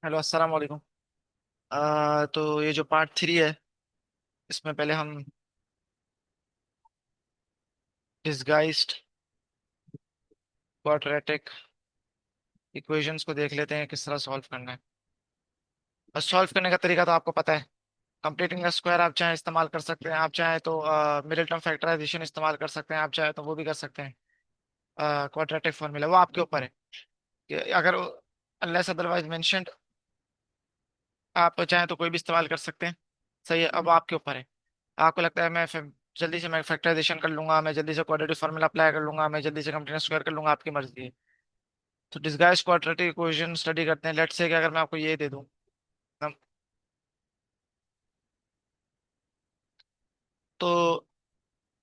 Hello, अस्सलाम वालेकुम। तो ये जो पार्ट 3 है, इसमें पहले हम डिसगाइज्ड क्वाड्रेटिक इक्वेशंस को देख लेते हैं किस तरह सॉल्व करना है। और सॉल्व करने का तरीका तो आपको पता है। कंप्लीटिंग द स्क्वायर आप चाहे इस्तेमाल कर सकते हैं, आप चाहे तो मिडिल टर्म फैक्टराइजेशन इस्तेमाल कर सकते हैं, आप चाहे तो वो भी कर सकते हैं। क्वाड्रेटिक फॉर्मूला वो आपके ऊपर है कि अगर अनलेस अदरवाइज मेंशन्ड आप चाहे तो कोई भी इस्तेमाल कर सकते हैं। सही है, अब वो आपके ऊपर है। आपको लगता है जल्दी से मैं फैक्टराइजेशन कर लूंगा, मैं जल्दी से क्वाड्रेटिक फॉर्मूला अप्लाई कर लूंगा, मैं जल्दी से कंप्लीट स्क्वायर कर लूंगा, आपकी मर्जी है। तो डिसगाइज क्वाड्रेटिक इक्वेशन स्टडी करते हैं। लेट्स से कि अगर मैं आपको ये दे दूं। हम- तो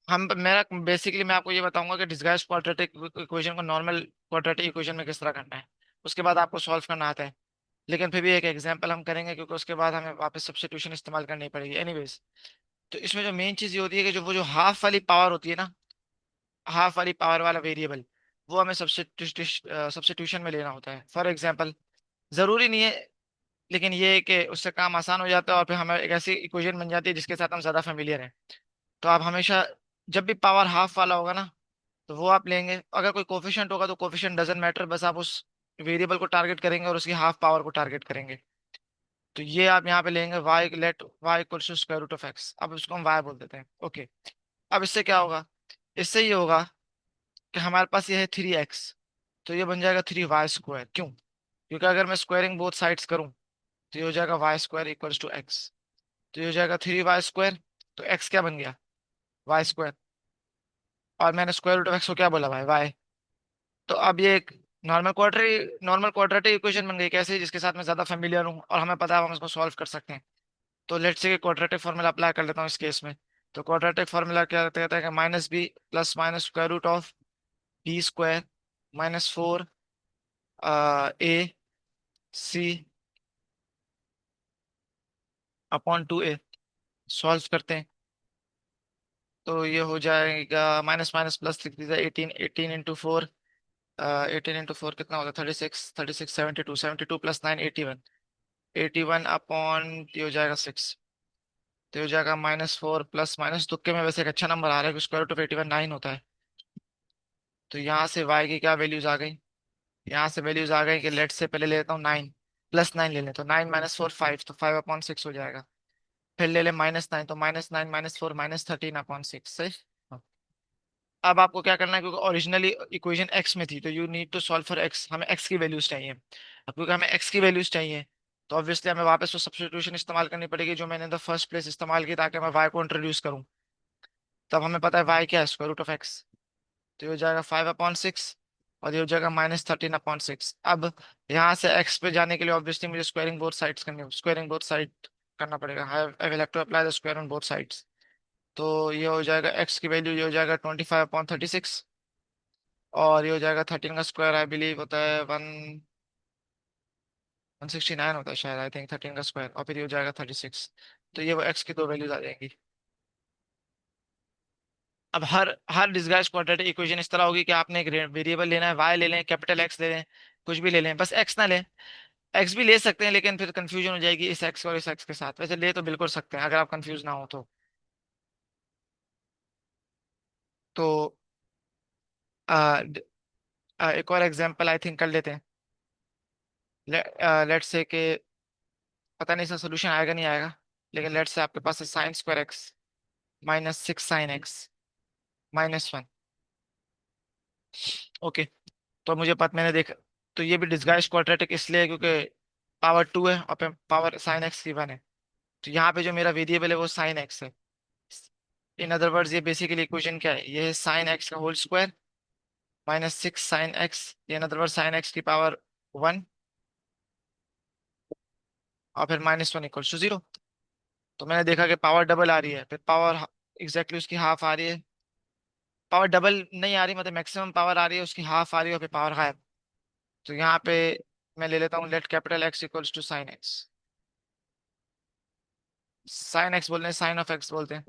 हम मेरा बेसिकली मैं आपको ये बताऊंगा कि डिसगाइज क्वाड्रेटिक इक्वेशन को नॉर्मल क्वाड्रेटिक इक्वेशन में किस तरह करना है। उसके बाद आपको सॉल्व करना आता है। लेकिन फिर भी एक एग्जांपल हम करेंगे, क्योंकि उसके बाद हमें वापस सब्स्टिट्यूशन इस्तेमाल करनी पड़ेगी एनीवेज। तो इसमें जो मेन चीज ये होती है कि जो वो जो हाफ वाली पावर होती है ना, हाफ वाली पावर वाला वेरिएबल, वो हमें सब्स्टिट्यूशन में लेना होता है। फॉर एग्जांपल, जरूरी नहीं है, लेकिन ये है कि उससे काम आसान हो जाता है और फिर हमें एक ऐसी इक्वेशन बन जाती है जिसके साथ हम ज्यादा फेमिलियर हैं। तो आप हमेशा जब भी पावर हाफ वाला होगा ना, तो वो आप लेंगे। अगर कोई कोफिशिएंट होगा तो कोफिशिएंट डजंट मैटर, बस आप उस वेरिएबल को टारगेट करेंगे और उसकी हाफ पावर को टारगेट करेंगे। तो ये आप यहाँ पे लेंगे Y, let Y equals to square root of X. अब इसको हम वाई बोल देते हैं, ओके। अब इससे क्या होगा? इससे ये होगा कि हमारे पास ये है 3x, तो ये बन जाएगा 3y स्क्वायर। क्यों? क्योंकि अगर मैं स्क्वायरिंग बोथ साइड्स करूं, तो ये हो जाएगा Y square equals to X. तो ये हो जाएगा 3y स्क्वायर। तो x क्या बन गया? Y square. और मैंने स्क्वायर रूट ऑफ एक्स को क्या बोला? भाई वाई। तो अब ये एक नॉर्मल क्वाड्रेटिक इक्वेशन बन गई। कैसे? जिसके साथ मैं ज्यादा फेमिलियर हूँ और हमें पता है हम इसको सॉल्व कर सकते हैं। तो let's say quadratic formula apply कर लेता हूँ इस केस में। तो क्वाड्रेटिक फार्मूला क्या कहता है कि minus B plus minus square root of B square minus 4 A C upon 2a। Solve करते हैं तो ये हो जाएगा माइनस माइनस प्लस लिख दीजिए। 18, 18 इंटू 4। 18 इंटू 4 कितना होता है? 36। 36 72, 72 प्लस 9 81। 81 अपॉन ये हो जाएगा 6। तो ये हो जाएगा -4 प्लस माइनस, तुक्के में वैसे एक अच्छा नंबर आ रहा है, स्क्वायर रूट ऑफ 81 9 होता है। तो यहाँ से y की क्या वैल्यूज आ गई? यहाँ से वैल्यूज आ गई कि लेट से पहले ले लेता हूँ 9 प्लस 9 ले लें, तो 9 -4 5, तो 5/6 हो जाएगा। फिर ले लें -9, तो -9 -4 -13/6 सही। अब आपको क्या करना है, क्योंकि ओरिजिनली इक्वेशन एक्स में थी, तो you need to solve for X. हमें एक्स की वैल्यूज चाहिए। अब क्योंकि हमें एक्स की वैल्यूज चाहिए, तो ऑब्वियसली हमें वापस वो सब्स्टिट्यूशन इस्तेमाल करनी पड़ेगी जो मैंने इन द फर्स्ट प्लेस इस्तेमाल की, ताकि मैं वाई को इंट्रोड्यूस करूँ। तब हमें पता है वाई क्या है, स्क्वायर रूट ऑफ एक्स। तो ये हो जाएगा 5/6 और ये हो जाएगा -13/6। अब यहाँ से एक्स पे जाने के लिए ऑब्वियसली मुझे स्क्वायरिंग बोथ साइड्स करनी, स्क्वायरिंग बोथ साइड करना पड़ेगा। I will have to apply the square on both sides. तो ये हो जाएगा एक्स की वैल्यू, ये हो जाएगा 25/36। और ये हो जाएगा 13 का स्क्वायर आई बिलीव होता है 169 होता है शायद, आई थिंक 13 का स्क्वायर, और फिर ये हो जाएगा 36। तो ये वो एक्स की दो वैल्यूज आ जाएंगी। अब हर डिसगाइज्ड क्वाड्रेटिक इक्वेशन इस तरह होगी कि आपने एक वेरिएबल लेना है, वाई ले लें, कैपिटल एक्स ले लें, कुछ भी ले लें, बस एक्स ना लें। एक्स भी ले सकते हैं लेकिन फिर कंफ्यूजन हो जाएगी इस एक्स और इस एक्स के साथ। वैसे ले तो बिल्कुल सकते हैं अगर आप कंफ्यूज ना हो तो। तो आ, एक और एग्जांपल आई थिंक कर लेते हैं। लेट्स से कि पता नहीं इसका सोल्यूशन आएगा नहीं आएगा, लेकिन लेट्स से आपके पास है sin2x -6 sin x -1। ओके। तो मुझे पता, मैंने देखा। तो ये भी डिसगाइज्ड क्वाड्रेटिक इसलिए है क्योंकि पावर 2 है और पावर साइन एक्स की 1 है। तो यहाँ पे जो मेरा वेरिएबल है वो साइन एक्स है। इन अदर वर्ड्स ये बेसिकली इक्वेशन क्या है? ये है साइन एक्स का whole square -6 sin x। In other word sine X की पावर 1 और फिर -1 = 0। तो मैंने देखा कि पावर डबल आ रही है, फिर पावर एग्जैक्टली उसकी हाफ आ रही है। पावर डबल नहीं आ रही, मतलब मैक्सिमम पावर आ रही है, उसकी हाफ आ रही है और फिर पावर गायब। तो यहाँ पे मैं ले लेता हूँ let capital X equals to sine X. Sine X बोलते हैं, साइन ऑफ एक्स बोलते हैं।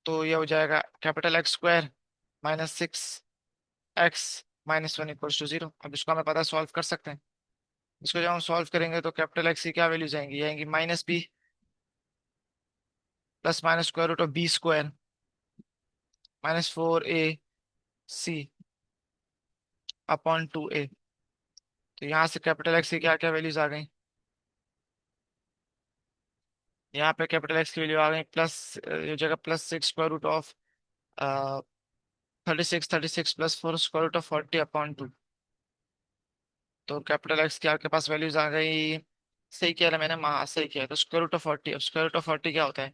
तो ये हो जाएगा कैपिटल एक्स स्क्वायर -6 x -1 = 0। अब इसको हमें पता है, सॉल्व कर सकते हैं। इसको जब हम सॉल्व करेंगे तो कैपिटल एक्स की क्या वैल्यूज आएंगी, आएंगी -b plus minus square root of B square -4ac upon 2a। तो यहाँ से कैपिटल एक्स की क्या क्या वैल्यूज आ गई, यहाँ पे कैपिटल एक्स की वैल्यू आ गई प्लस, ये जगह +6 square root of 36 plus 4 square root of 40 upon 2। तो कैपिटल एक्स की आपके पास वैल्यूज आ गई। सही किया ना मैंने, हाँ सही किया। तो स्क्वायर रूट ऑफ 40, अब स्क्वायर रूट ऑफ 40 क्या होता है,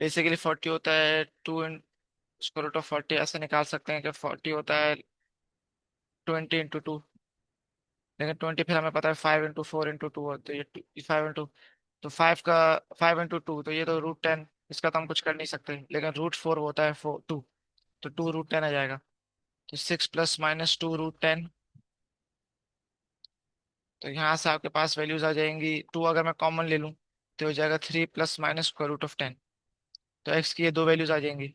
बेसिकली 40 होता है 2 इन स्क्वायर रूट ऑफ 40, ऐसे निकाल सकते हैं कि 40 होता है 20 × 2, लेकिन 20 फिर हमें पता है 5 × 4 × 2, तो ये 5 × तो 5 का 5 × 2, तो ये तो √10, इसका तो हम कुछ कर नहीं सकते, लेकिन √4 होता है 2, तो 2 √10 आ जाएगा। तो 6 प्लस माइनस 2 √10। तो यहाँ से आपके पास वैल्यूज आ जाएंगी, 2 अगर मैं कॉमन ले लूँ तो हो जाएगा 3 plus minus square root of 10। तो एक्स की ये दो वैल्यूज आ जाएंगी,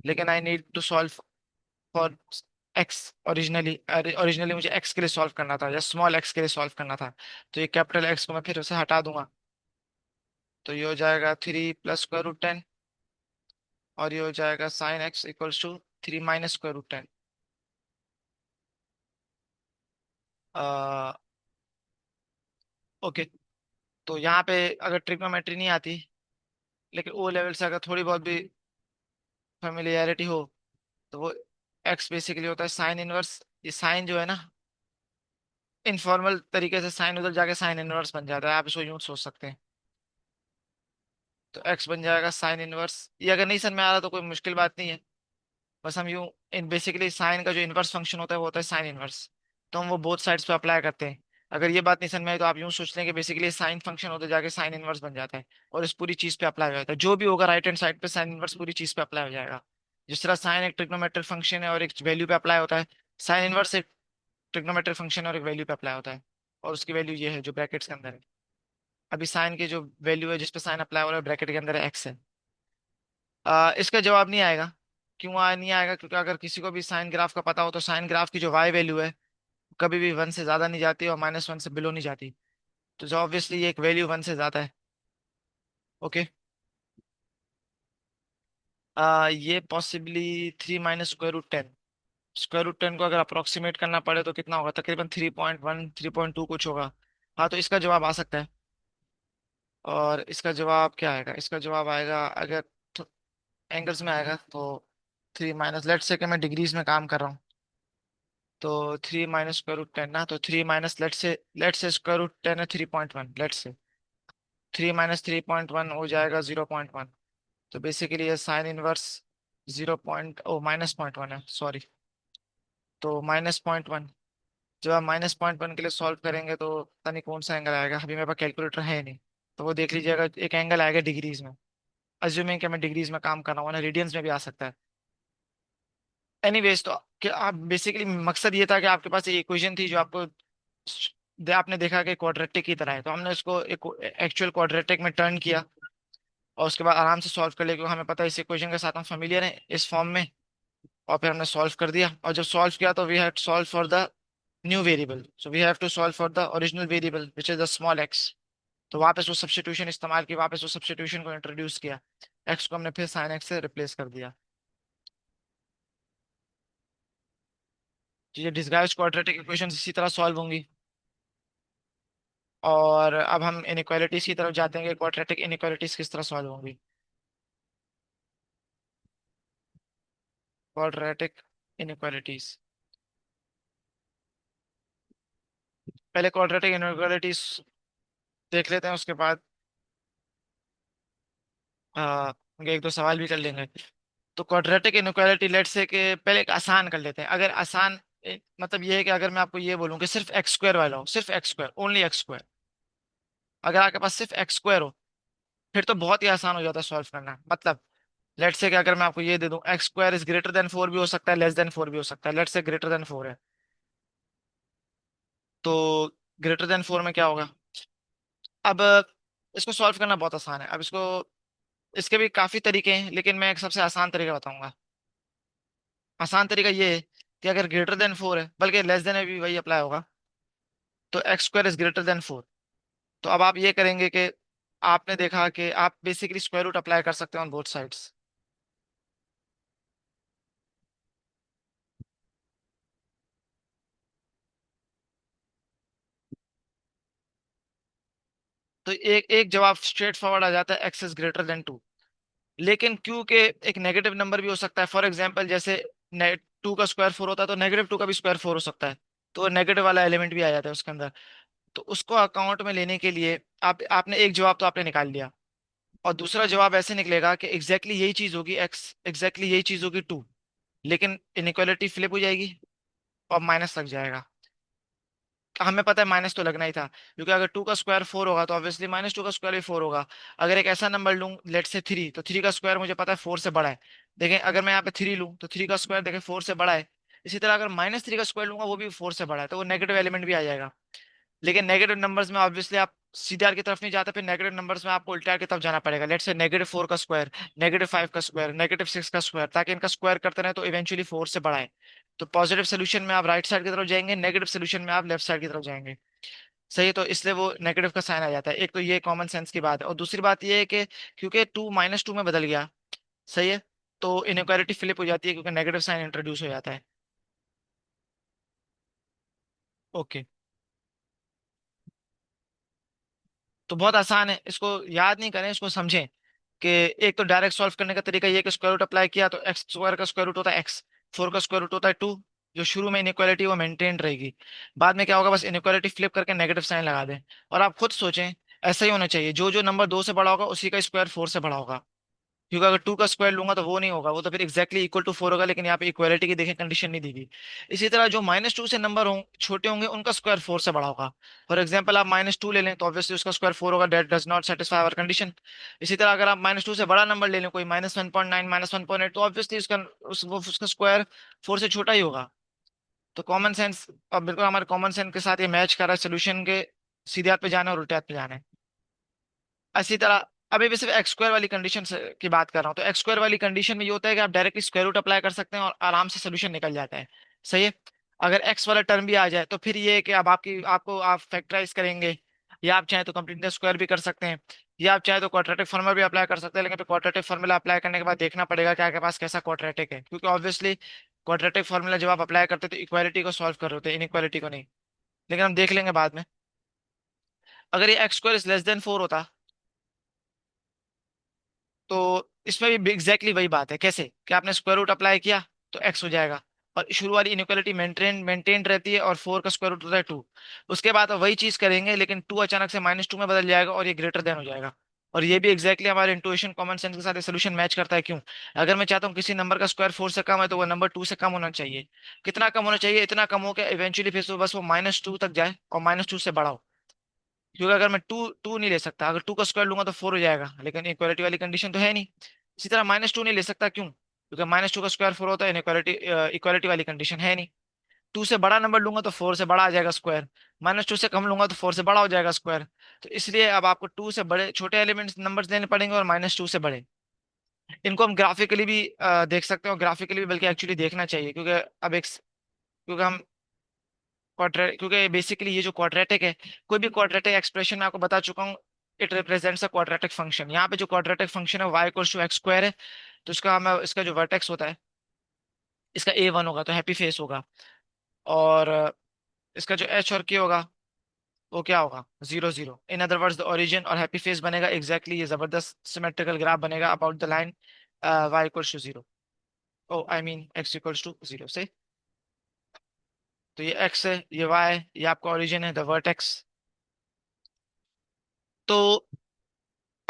लेकिन I need to solve for X. Originally मुझे एक्स के लिए सॉल्व करना था या स्मॉल एक्स के लिए सॉल्व करना था, तो ये कैपिटल एक्स को मैं फिर उसे हटा दूंगा। तो ये हो जाएगा 3 प्लस स्क्वायर रूट 10, और ये हो जाएगा sine X equals to 3 minus square root 10। Okay. तो यहाँ पे अगर ट्रिग्नोमेट्री नहीं आती, लेकिन ओ लेवल से अगर थोड़ी बहुत भी फेमिलियरिटी हो, तो वो एक्स बेसिकली होता है साइन इनवर्स। ये साइन जो है ना, इनफॉर्मल तरीके से साइन उधर जाके साइन इनवर्स बन जाता है, आप इसको यूं सोच सकते हैं। तो एक्स बन जाएगा साइन इनवर्स। ये अगर नहीं समझ में आ रहा तो कोई मुश्किल बात नहीं है, बस हम यूं, इन बेसिकली साइन का जो इनवर्स फंक्शन होता है वो होता है साइन इनवर्स। तो हम वो बोथ साइड्स पे अप्लाई करते हैं। अगर ये बात नहीं समझ में आई तो आप यूं सोच लें कि बेसिकली साइन फंक्शन होता जाके साइन इनवर्स बन जाता है, और इस पूरी चीज पे अप्लाई हो जाता है। जो भी होगा राइट हैंड साइड पे साइन इनवर्स पूरी चीज पे अप्लाई हो जाएगा। जिस तरह साइन एक ट्रिग्नोमेट्रिक फंक्शन है और एक वैल्यू पे अप्लाई होता है, साइन इनवर्स एक ट्रिग्नोमेट्रिक फंक्शन है और एक वैल्यू पे अप्लाई होता है, और उसकी वैल्यू ये है जो ब्रैकेट्स के अंदर है। अभी साइन की जो वैल्यू है जिस पे साइन अप्लाई हो रहा है ब्रैकेट के अंदर एक्स है। इसका जवाब नहीं आएगा। क्यों नहीं आएगा, क्योंकि अगर किसी को भी साइन ग्राफ का पता हो तो साइन ग्राफ की जो वाई वैल्यू है कभी भी 1 से ज्यादा नहीं जाती और -1 से बिलो नहीं जाती। तो जो ऑब्वियसली ये एक वैल्यू 1 से ज्यादा है। ओके। ये possibly 3 minus square root 10। Square root 10 को अगर अप्रोक्सीमेट करना पड़े तो कितना होगा, तकरीबन 3.1 3.2 कुछ होगा। हाँ, तो इसका जवाब आ सकता है। और इसका जवाब क्या आएगा, इसका जवाब आएगा अगर एंगल्स में आएगा तो 3 माइनस, लेट्स से कि मैं डिग्रीज में काम कर रहा हूँ, तो 3 माइनस स्क्वायर रूट 10 ना, तो 3 minus let's say square root 10 है 3.1, लेट्स से 3 - 3.1 हो जाएगा 0.1। तो बेसिकली ये साइन इनवर्स 0.1 है, सॉरी। तो -0.1, जब आप -0.1 के लिए सॉल्व करेंगे तो पता नहीं कौन सा एंगल आएगा, अभी मेरे पास कैलकुलेटर है नहीं। तो वो देख लीजिएगा, एक एंगल आएगा डिग्रीज में, अज्यूमिंग कि मैं डिग्रीज में काम कर रहा हूँ ना, रेडियंस में भी आ सकता है। एनीवेज, तो कि आप बेसिकली मकसद ये था कि आपके पास एक इक्वेशन थी जो आपको आपने देखा कि क्वाड्रेटिक की तरह है, तो हमने उसको एक एक्चुअल क्वाड्रेटिक में टर्न किया, और उसके बाद आराम से सॉल्व कर लिया, क्योंकि हमें पता है इस इक्वेशन के साथ हम फेमिलियर हैं इस फॉर्म में। और फिर हमने सॉल्व कर दिया, और जब सॉल्व किया तो we have to solve for the new variable, so we have to solve for the original variable which is the small x. तो वापस वो सब्स्टिट्यूशन इस्तेमाल की, वापस वो सब्स्टिट्यूशन को इंट्रोड्यूस किया, एक्स को हमने फिर साइन एक्स से रिप्लेस कर दिया। तो ये डिसगाइज्ड क्वाड्रेटिक इक्वेशन इसी तरह सॉल्व होंगी। और अब हम इनइक्वालिटीज की तरफ जाते हैं कि क्वाड्रेटिक इनइक्वालिटीज किस तरह सॉल्व होंगी। क्वाड्रेटिक इनइक्वालिटीज, पहले क्वाड्रेटिक इनइक्वालिटीज देख लेते हैं, उसके बाद एक दो सवाल भी कर लेंगे। तो क्वाड्रेटिक इनइक्वालिटी लेट से के पहले एक आसान कर लेते हैं। अगर आसान मतलब ये है कि अगर मैं आपको ये बोलूं कि सिर्फ एक्स स्क्वायर वाला हो, सिर्फ x square, only x square, अगर आपके पास सिर्फ एक्स स्क्वायर हो, फिर तो बहुत ही आसान हो जाता है सॉल्व करना। मतलब लेट से कि अगर मैं आपको ये दे दूं x square is greater then 4 भी हो सकता है, लेस देन 4 भी हो सकता है, लेट से ग्रेटर देन 4 है। तो ग्रेटर देन 4 में क्या होगा। अब इसको सॉल्व करना बहुत आसान है। अब इसको, इसके भी काफी तरीके हैं, लेकिन मैं एक सबसे आसान तरीका बताऊंगा। आसान तरीका ये है कि अगर ग्रेटर देन 4 है, बल्कि लेस देन में भी वही अप्लाई होगा। तो x square is greater then 4। तो अब आप ये करेंगे कि आपने देखा कि आप बेसिकली स्क्वायर रूट अप्लाई कर सकते हो ऑन बोथ साइड्स। तो एक एक जवाब स्ट्रेट फॉरवर्ड आ जाता है, एक्स इज ग्रेटर देन 2। लेकिन क्यू के एक नेगेटिव नंबर भी हो सकता है, फॉर एग्जाम्पल जैसे 2 का स्क्वायर 4 होता है तो नेगेटिव 2 का भी स्क्वायर 4 हो सकता है। तो नेगेटिव वाला एलिमेंट भी आ जाता है उसके अंदर। तो उसको अकाउंट में लेने के लिए आपने एक जवाब तो आपने निकाल लिया, और दूसरा जवाब ऐसे निकलेगा कि एग्जैक्टली यही चीज होगी एक्स, एग्जैक्टली यही चीज होगी 2, लेकिन इनइक्वालिटी फ्लिप हो जाएगी और माइनस लग जाएगा। हमें पता है माइनस तो लगना ही था, क्योंकि अगर 2 का स्क्वायर 4 होगा तो ऑब्वियसली -2 का स्क्वायर भी 4 होगा। अगर एक ऐसा नंबर लूं लेट से 3, तो 3 का स्क्वायर मुझे पता है 4 से बड़ा है। देखें अगर मैं यहाँ पे 3 लूं तो 3 का स्क्वायर देखें 4 से बड़ा है। इसी तरह अगर -3 का स्क्वायर लूंगा वो भी 4 से बड़ा है, तो वो नेगेटिव एलिमेंट भी आ जाएगा। लेकिन नेगेटिव नंबर्स में ऑब्वियसली आप सीधे आर की तरफ नहीं जाते, फिर नेगेटिव नंबर्स में आपको उल्टे आर की तरफ जाना पड़ेगा। लेट से -4 का स्क्वायर, -5 का स्क्वायर, -6 का स्क्वायर, ताकि इनका स्क्वायर करते रहे तो इवेंचुअली 4 से बड़ा है। तो पॉजिटिव सोल्यूशन में आप राइट साइड की तरफ जाएंगे, नेगेटिव सोल्यूशन में आप लेफ्ट साइड की तरफ जाएंगे। सही है, तो इसलिए वो नेगेटिव का साइन आ जाता है। एक तो ये कॉमन सेंस की बात है, और दूसरी बात ये है कि क्योंकि 2 -2 में बदल गया, सही है, तो इनइक्वालिटी फ्लिप हो जाती है क्योंकि नेगेटिव साइन इंट्रोड्यूस हो जाता है। ओके। तो बहुत आसान है, इसको याद नहीं करें, इसको समझें कि एक तो डायरेक्ट सॉल्व करने का तरीका ये है कि स्क्वायर रूट अप्लाई किया तो एक्स स्क्वायर का स्क्वायर रूट होता है एक्स, 4 का स्क्वायर रूट होता है 2। जो शुरू में इनइक्वालिटी वो मेंटेन रहेगी, बाद में क्या होगा, बस इनइक्वालिटी फ्लिप करके नेगेटिव साइन लगा दें। और आप खुद सोचें, ऐसा ही होना चाहिए, जो जो नंबर 2 से बड़ा होगा उसी का स्क्वायर 4 से बड़ा होगा। क्योंकि अगर 2 का स्क्वायर लूंगा तो वो नहीं होगा, वो तो फिर एक्जैक्टली इक्वल टू 4 होगा, लेकिन यहाँ पे इक्वालिटी की देखें कंडीशन नहीं दी गई। इसी तरह जो -2 से नंबर हों छोटे होंगे उनका स्क्वायर 4 से बड़ा होगा। फॉर एग्जाम्पल आप -2 ले लें तो ऑब्वियसली उसका स्क्वायर 4 होगा, that does not satisfy our condition. इसी तरह अगर आप -2 से बड़ा नंबर ले लें, कोई -1.9, -1.8, तो ऑब्वियसली उसका स्क्वायर 4 से छोटा ही होगा। तो कॉमन सेंस, अब बिल्कुल हमारे कॉमन सेंस के साथ ये मैच कर रहा है, सोल्यूशन के सीधे हाथ पे जाना है और उल्टे हाथ पे जाना है। इसी तरह अभी भी सिर्फ एक्स स्क्वायर वाली कंडीशन की बात कर रहा हूँ, तो एक्स स्क्वायर वाली कंडीशन में ये होता है कि आप डायरेक्टली स्क्वायर रूट अप्लाई कर सकते हैं और आराम से सोल्यूशन निकल जाता है। सही है। अगर एक्स वाला टर्म भी आ जाए तो फिर ये है कि अब आपको आप फैक्टराइज करेंगे, या आप चाहे तो कंप्लीट स्क्वायर भी कर सकते हैं, या आप चाहे तो क्वाड्रेटिक फॉर्मूला भी अप्लाई कर सकते हैं। लेकिन फिर क्वाड्रेटिक फॉर्मूला अप्लाई करने के बाद देखना पड़ेगा कि आपके पास कैसा क्वाड्रेटिक है, क्योंकि ऑब्वियसली क्वाड्रेटिक फॉर्मूला जब आप अप्लाई करते हैं तो इक्वालिटी को सॉल्व कर रहे होते हैं, इनइक्वालिटी को नहीं। लेकिन हम देख लेंगे बाद में। अगर ये x square is less than 4 होता तो इसमें भी एग्जैक्टली वही बात है, कैसे कि आपने स्क्वायर रूट अप्लाई किया तो एक्स हो जाएगा, और शुरू वाली इनइक्वालिटी मेंटेन रहती है, और 4 का स्क्वायर रूट होता है 2। उसके बाद वही चीज करेंगे, लेकिन 2 अचानक से -2 में बदल जाएगा और ये ग्रेटर देन हो जाएगा। और ये भी एग्जैक्टली हमारे इंट्यूशन कॉमन सेंस के साथ सोल्यूशन मैच करता है। क्यों? अगर मैं चाहता हूँ किसी नंबर का स्क्वायर 4 से कम है तो वो नंबर 2 से कम होना चाहिए। कितना कम होना चाहिए? इतना कम हो कि इवेंचुअली फिर से बस वो -2 तक जाए और -2 से बड़ा हो। क्योंकि अगर मैं टू टू नहीं ले सकता, अगर 2 का स्क्वायर लूंगा तो 4 हो जाएगा, लेकिन इक्वालिटी वाली कंडीशन तो है नहीं। इसी तरह -2 नहीं ले सकता, क्यों? क्योंकि -2 का स्क्वायर 4 होता है, इक्वालिटी इक्वालिटी वाली कंडीशन है नहीं। 2 से बड़ा नंबर लूंगा तो 4 से बड़ा आ जाएगा स्क्वायर, -2 से कम लूंगा तो 4 से बड़ा हो जाएगा स्क्वायर। तो इसलिए अब आपको 2 से बड़े छोटे एलिमेंट्स नंबर्स लेने पड़ेंगे और -2 से बड़े। इनको हम ग्राफिकली भी देख सकते हैं, और ग्राफिकली भी बल्कि एक्चुअली देखना चाहिए, क्योंकि अब एक क्योंकि हम क्वाड्रेट क्योंकि बेसिकली ये जो क्वाड्रेटिक है, कोई भी क्वाड्रेटिक एक्सप्रेशन मैं आपको बता चुका हूँ, it represents a quadratic function. यहाँ पे जो क्वाड्रेटिक फंक्शन है y equals to x square है, तो इसका जो वर्टेक्स होता है, इसका a1 होगा तो हैप्पी फेस होगा, और इसका जो h और k होगा वो क्या होगा, 0 0। In other words the origin और हैप्पी फेस बनेगा एग्जैक्टली, ये जबरदस्त सिमेट्रिकल ग्राफ बनेगा about the line y equals to 0, oh I mean x equals to 0 से। तो ये x है, ये y है, ये आपका ओरिजिन है, द वर्टेक्स। तो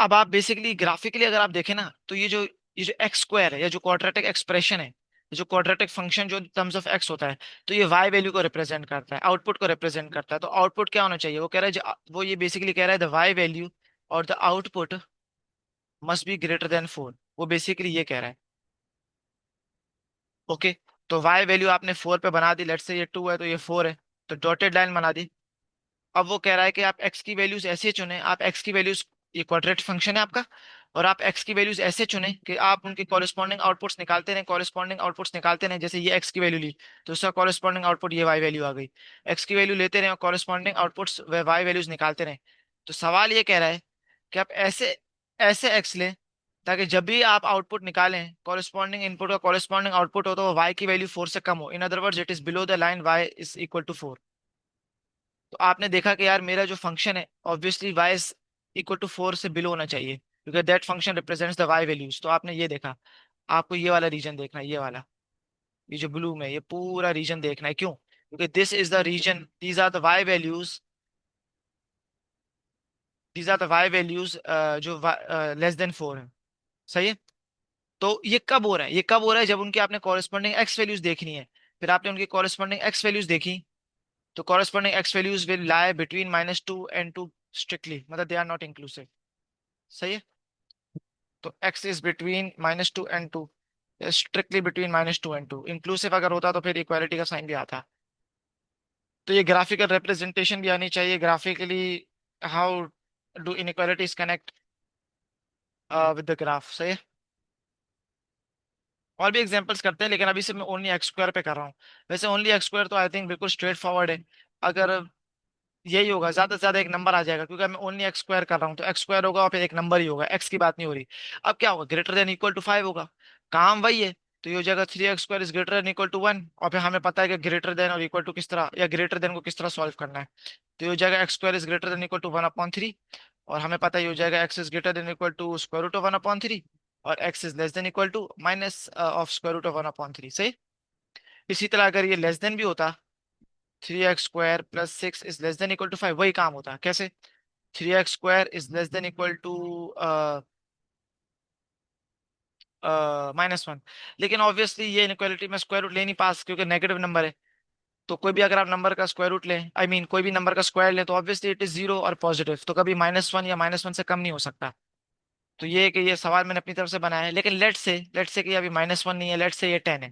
अब आप बेसिकली ग्राफिकली अगर आप देखें ना, तो ये जो एक्स स्क्वायर है या जो क्वाड्रेटिक एक्सप्रेशन है, ये जो क्वाड्रेटिक फंक्शन जो टर्म्स ऑफ एक्स होता है, तो ये वाई वैल्यू को रिप्रेजेंट करता है, आउटपुट को रिप्रेजेंट करता है। तो आउटपुट क्या होना चाहिए? वो कह रहा है वो ये बेसिकली कह रहा है द वाई वैल्यू और the output must be greater then 4। वो बेसिकली ये कह रहा है। ओके। तो वाई वैल्यू आपने 4 पे बना दी, लेट्स से ये 2 है तो ये 4 है, तो डॉटेड लाइन बना दी। अब वो कह रहा है कि आप एक्स की वैल्यूज ऐसे चुने, आप एक्स की वैल्यूज, ये क्वाड्रेटिक फंक्शन है आपका, और आप एक्स की वैल्यूज ऐसे चुने कि आप उनके कॉरेस्पॉन्डिंग आउटपुट्स निकालते रहें, कॉरेस्पॉन्डिंग आउटपुट्स निकालते रहें। जैसे ये एक्स की वैल्यू ली तो उसका कॉरेस्पॉन्डिंग आउटपुट ये वाई वैल्यू आ गई। एक्स की वैल्यू लेते रहें और कॉरेस्पॉन्डिंग आउटपुट्स व वाई वैल्यूज निकालते रहें। तो सवाल ये कह रहा है कि आप ऐसे ऐसे एक्स लें ताकि जब भी आप आउटपुट निकालें, कॉरेस्पॉन्डिंग इनपुट का कॉरेस्पॉन्डिंग आउटपुट हो तो वो वाई की वैल्यू 4 से कम हो। In other words it is below the line y is equal to 4। तो आपने देखा कि यार मेरा जो फंक्शन है obviously y is equal to 4 से बिलो होना चाहिए, क्योंकि that function represents the y values. तो आपने ये देखा, आपको ये वाला रीजन देखना है, ये वाला, ये जो ब्लू में ये पूरा रीजन देखना है। क्यों? क्योंकि this is the reason, these are the y values, these are the y values जो लेस देन 4 है। सही है। तो ये कब हो रहा है, ये कब हो रहा है? जब उनकी आपने कॉरेस्पॉन्डिंग एक्स वैल्यूज देखनी है। फिर आपने उनकी कॉरेस्पॉन्डिंग एक्स वैल्यूज देखी, तो corresponding x values will lie between -2 and 2 strictly, मतलब दे आर नॉट इंक्लूसिव। सही है। तो x is between -2 and 2, strictly between -2 and 2। Inclusive अगर होता तो फिर इक्वालिटी का साइन भी आता। तो ये ग्राफिकल रिप्रेजेंटेशन भी आनी चाहिए graphically, how do inequalities connect with the graph. सही है। और भी एग्जांपल्स करते हैं, लेकिन अभी से मैं ओनली एक्स स्क्वायर पे कर रहा हूँ। वैसे ओनली एक्स स्क्वायर तो आई थिंक बिल्कुल स्ट्रेट फॉरवर्ड है। अगर यही होगा, ज्यादा से ज्यादा एक नंबर आ जाएगा, क्योंकि मैं ओनली एक्स स्क्वायर कर रहा हूँ तो एक्स स्क्वायर होगा और फिर एक नंबर ही होगा, एक्स की बात नहीं हो रही। अब क्या होगा, ग्रेटर देन इक्वल टू 5 होगा। काम वही है। तो ये हो जाएगा 3x² is greater than equal to 1। और फिर हमें पता है कि ग्रेटर देन और इक्वल टू किस तरह, या ग्रेटर देन को किस तरह सॉल्व करना है। तो ये हो जाएगा x² is greater than equal to 1/3। और हमें पता है ये हो जाएगा x is greater than equal to square root of 1/3। और x is less than equal to minus of square root of 1/3। सही। इसी तरह अगर ये लेस देन भी होता, 3x² + 6 is less than equal to 5, वही काम होता। कैसे? 3x² is less than equal to -1। लेकिन ऑब्वियसली ये इनक्वालिटी में स्क्वायर रूट ले नहीं पास, क्योंकि नेगेटिव नंबर है। तो कोई भी अगर आप नंबर का स्क्वायर रूट लें, आई मीन कोई भी नंबर का स्क्वायर लें, तो ऑब्वियसली इट इज जीरो और पॉजिटिव, तो कभी -1 या -1 से कम नहीं हो सकता। तो ये है कि ये सवाल मैंने अपनी तरफ से बनाया है, लेकिन लेट से कि अभी -1 नहीं है, लेट से ये 10 है।